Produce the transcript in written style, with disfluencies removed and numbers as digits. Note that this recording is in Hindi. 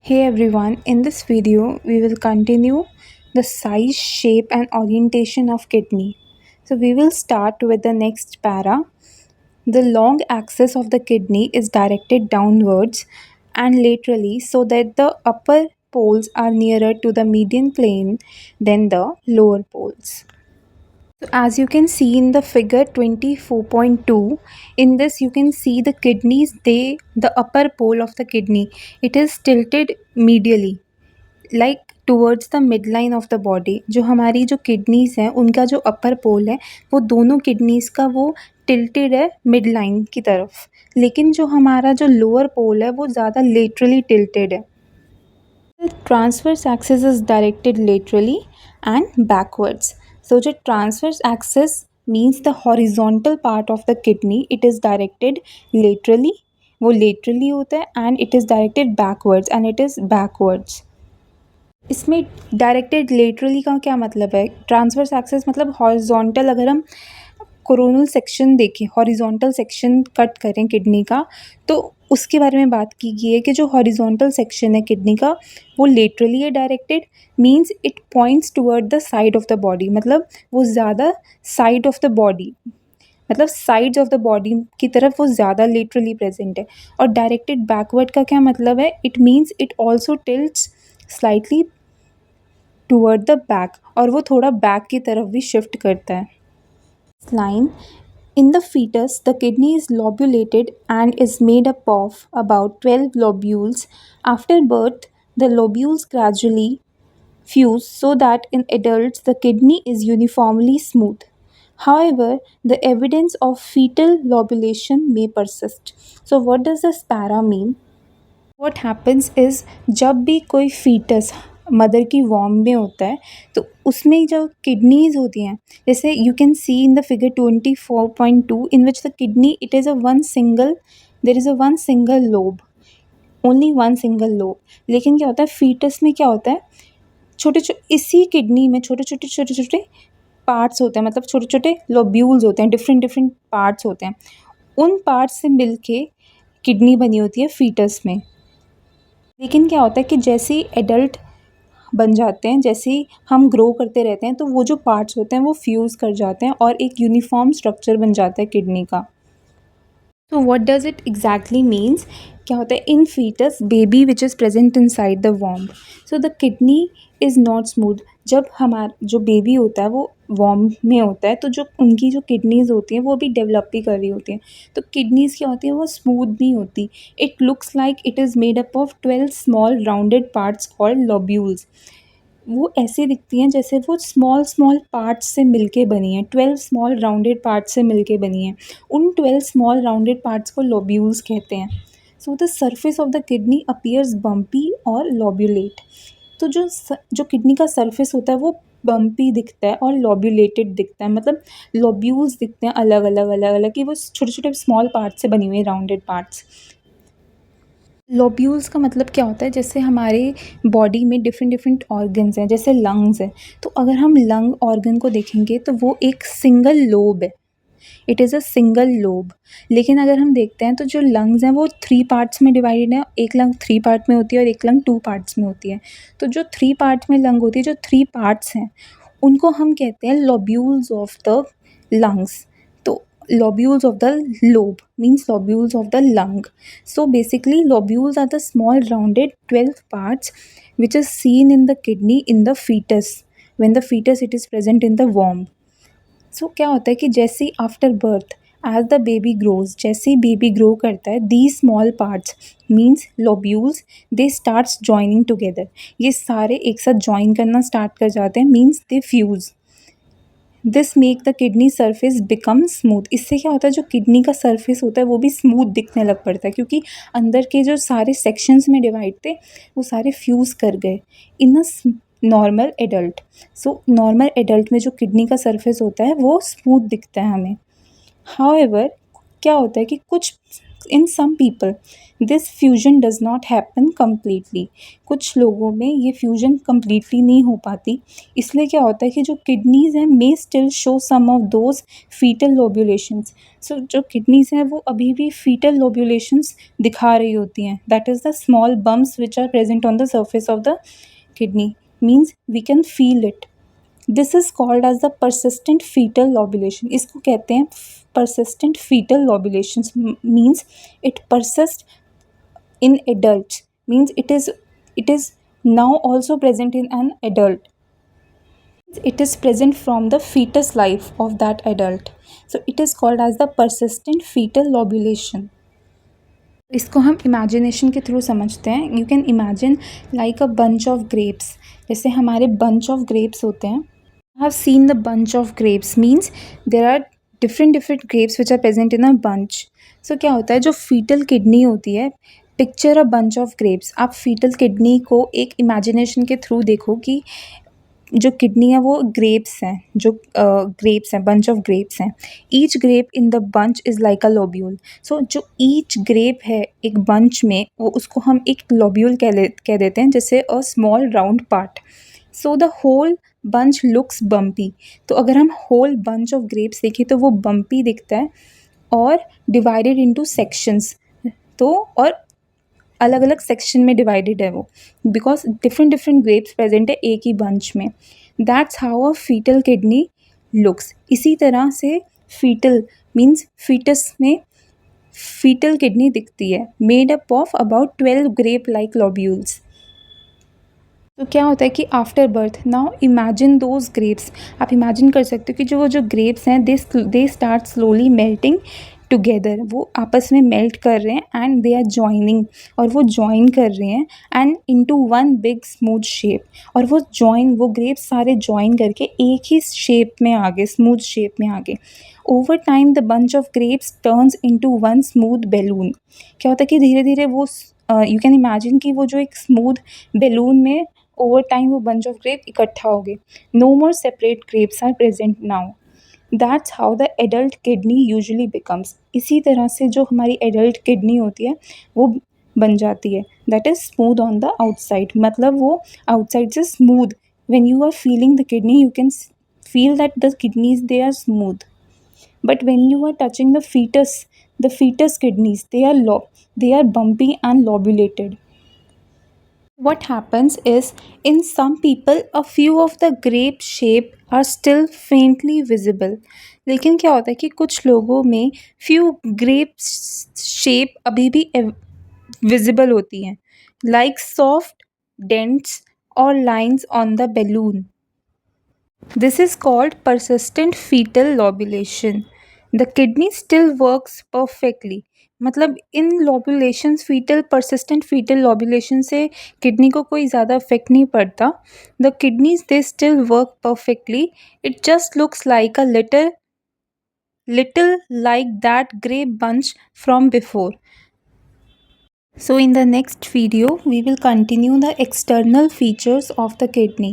Hey everyone, in this video we will continue the size, shape and orientation of kidney. So we will start with the next para. The long axis of the kidney is directed downwards and laterally so that the upper poles are nearer to the median plane than the lower poles. So as you can see in the figure 24.2, in this you can see the kidneys, the upper pole of the kidney, it is tilted medially, like towards the mid line of the body. जो हमारी जो किडनीज़ हैं उनका जो अपर पोल है वो दोनों किडनीज़ का वो टिल्टेड है मिड लाइन की तरफ, लेकिन जो हमारा जो लोअर पोल है वो ज़्यादा लेटरली टिल्टेड है. Transverse axis is directed laterally and backwards. So जो transverse axis means the horizontal part of the kidney, it is directed laterally, वो लेटरली होता है, and it is directed backwards and it is backwards. इसमें डायरेक्टेड लेटरली का क्या मतलब है? ट्रांसवर्स एक्सिस मतलब हॉरिजॉन्टल. अगर हम कोरोनल सेक्शन देखें, हॉरिजॉन्टल सेक्शन कट करें किडनी का, तो उसके बारे में बात की गई है कि जो हॉरिजॉन्टल सेक्शन है किडनी का वो लेटरली है directed, means it points toward the side of the body. मतलब वो ज़्यादा साइड ऑफ द बॉडी, मतलब साइड्स ऑफ द बॉडी की तरफ वो ज़्यादा लेटरली प्रेजेंट है. और डायरेक्टेड बैकवर्ड का क्या मतलब है? It means it also tilts slightly toward the back, और वो थोड़ा बैक की तरफ भी शिफ्ट करता है. Line in the fetus the kidney is lobulated and is made up of about 12 lobules. After birth the lobules gradually fuse so that in adults the kidney is uniformly smooth. However, the evidence of fetal lobulation may persist. So what does this para mean? What happens is जब भी कोई fetus मदर की वॉर्म में होता है तो उसमें जो किडनीज होती हैं, जैसे you can see in the figure 24.2 in which the kidney it is a one single, there is a one single lobe, only one single lobe. लेकिन क्या होता है फीटस में, क्या होता है छोटे छोटे, इसी किडनी में छोटे छोटे छोटे छोटे पार्ट्स होते हैं, मतलब छोटे छोटे लोब्यूल्स होते हैं, डिफरेंट डिफरेंट पार्ट्स होते हैं. उन पार्ट्स से मिल के किडनी बनी होती है फीटस में. लेकिन क्या होता है कि जैसे ही एडल्ट बन जाते हैं, जैसे ही हम ग्रो करते रहते हैं, तो वो जो पार्ट्स होते हैं वो फ्यूज़ कर जाते हैं और एक यूनिफॉर्म स्ट्रक्चर बन जाता है किडनी का. तो what does it exactly means? क्या होता है in foetus baby which is present inside the वॉर्म, so the kidney is not smooth. जब हमारा जो बेबी होता है वो वॉर्म में होता है तो जो उनकी जो किडनीज़ होती हैं वो भी डेवलप ही कर रही होती हैं, तो किडनीज़ क्या होती है वो स्मूथ नहीं होती. It looks like it is made up of 12 small rounded parts called lobules. वो ऐसे दिखती हैं जैसे वो स्मॉल स्मॉल पार्ट्स से मिलके बनी हैं, 12 स्मॉल राउंडेड पार्ट्स से मिलके बनी हैं. उन 12 स्मॉल राउंडेड पार्ट्स को लोब्यूल्स कहते हैं. So the surface of the kidney appears bumpy और लोब्यूलेट. तो जो किडनी का सरफेस होता है वो बम्पी दिखता है और लोब्यूलेटेड दिखता है, मतलब लोब्यूल्स दिखते हैं अलग अलग अलग अलग, कि वो छोटे छोटे स्मॉल पार्ट्स से बनी हुई है, राउंडेड पार्ट्स. लोब्यूल्स का मतलब क्या होता है? जैसे हमारे बॉडी में डिफरेंट डिफरेंट ऑर्गन्स हैं, जैसे लंग्स हैं, तो अगर हम लंग ऑर्गन को देखेंगे तो वो एक सिंगल लोब है, it is a single lobe. लेकिन अगर हम देखते हैं तो जो लंग्स हैं वो 3 पार्ट्स में डिवाइडेड है, एक लंग 3 पार्ट में होती है और एक लंग 2 पार्ट्स में होती है. तो जो 3 पार्ट में लंग होती है, जो 3 पार्ट्स हैं उनको हम कहते हैं लोब्यूल्स ऑफ द लंग्स. तो lobules of the lobe means lobules of the lung. So basically lobules are the small rounded 12 parts which is seen in the kidney in the fetus, when the fetus it is present in the womb. So क्या होता है कि जैसे after birth as the baby grows, जैसे ही बेबी ग्रो करता है, these small parts means lobules they starts joining together. ये सारे एक साथ जॉइन करना स्टार्ट कर जाते हैं, means they fuse. This make the kidney surface become smooth. इससे क्या होता है जो किडनी का सरफेस होता है वो भी स्मूथ दिखने लग पड़ता है, क्योंकि अंदर के जो सारे सेक्शंस में डिवाइड थे वो सारे फ्यूज़ कर गए in a normal adult. So normal adult में जो किडनी का सरफेस होता है वो स्मूथ दिखता है हमें. हाउएवर क्या होता है कि कुछ in some people this fusion does not happen completely. कुछ लोगों में ये फ्यूजन completely नहीं हो पाती, इसलिए क्या होता है कि जो किडनीज हैं may still show some of those fetal lobulations. So जो किडनीज हैं वो अभी भी fetal lobulations दिखा रही होती हैं, that is the small bumps which are present on the surface of the kidney, means we can feel it. This is called as the persistent foetal lobulation. इसको कहते हैं persistent fetal lobulations. Means it persists in adults, means it is now also present in an adult. It is present from the fetus life of that adult, so it is called as the persistent fetal lobulation. इसको हम इमेजिनेशन के थ्रू समझते हैं. You can imagine like a bunch of grapes. जैसे हमारे बंच ऑफ ग्रेप्स होते हैं. I have seen the bunch of grapes, means there are different grapes which are present in a bunch. So क्या होता है, जो fetal kidney होती है, picture a bunch of grapes. आप fetal kidney को एक इमेजिनेशन के थ्रू देखो कि जो किडनी है वो ग्रेप्स हैं, जो ग्रेप्स हैं, बंच ऑफ ग्रेप्स हैं. Each grape in the bunch is like a lobule. So जो ईच ग्रेप है एक बंच में, वो उसको हम एक लोब्यूल कह देते हैं, जैसे a small round part. So the whole bunch looks bumpy. तो अगर हम होल बंच ऑफ ग्रेप्स देखें तो वो बम्पी दिखता है और डिवाइडेड इनटू सेक्शंस. तो और अलग अलग सेक्शन में डिवाइडेड है वो, बिकॉज डिफरेंट ग्रेप्स प्रेजेंट है एक ही बंच में. That's how a fetal kidney looks. इसी तरह से फीटल मीन्स फीटस में फीटल किडनी दिखती है, made up of about 12 grape like lobules. तो क्या होता है कि after birth, now imagine those grapes. आप इमेजिन कर सकते हो कि जो ग्रेप्स हैं they start slowly melting together. वो आपस में मेल्ट कर रहे हैं एंड दे आर जॉइनिंग, और वो जॉइन कर रहे हैं and into one big smooth shape. और वो ग्रेप्स सारे जॉइन करके एक ही शेप में आ गए, स्मूथ शेप में आ गए. Over time the bunch of grapes turns into one smooth balloon. क्या होता है कि धीरे धीरे वो यू कैन इमेजिन कि वो जो एक स्मूथ बैलून में ओवर टाइम वो बंच ऑफ ग्रेप इकट्ठा हो गए. No more separate grapes are present now. That's how the adult kidney usually becomes. इसी तरह से जो हमारी एडल्ट किडनी होती है वो बन जाती है. That is smooth on the outside, मतलब वो आउटसाइड से smooth. When you are feeling the kidney you can feel that the kidneys they are smooth. But when you are touching the fetus kidneys, they are bumpy and lobulated. What happens is, in some people a few of the grape shape are still faintly visible. लेकिन क्या होता है कि कुछ लोगों में few grape shape अभी भी visible होती हैं, like soft dents or lines on the balloon. This is called persistent fetal lobulation. The kidney still works perfectly. मतलब इन लॉबुलेशन persistent fetal lobulation से किडनी को कोई ज़्यादा इफेक्ट नहीं पड़ता. The kidneys they still work perfectly. It just looks like a little like that grey bunch from before. So in the next video we will continue the external features of the kidney.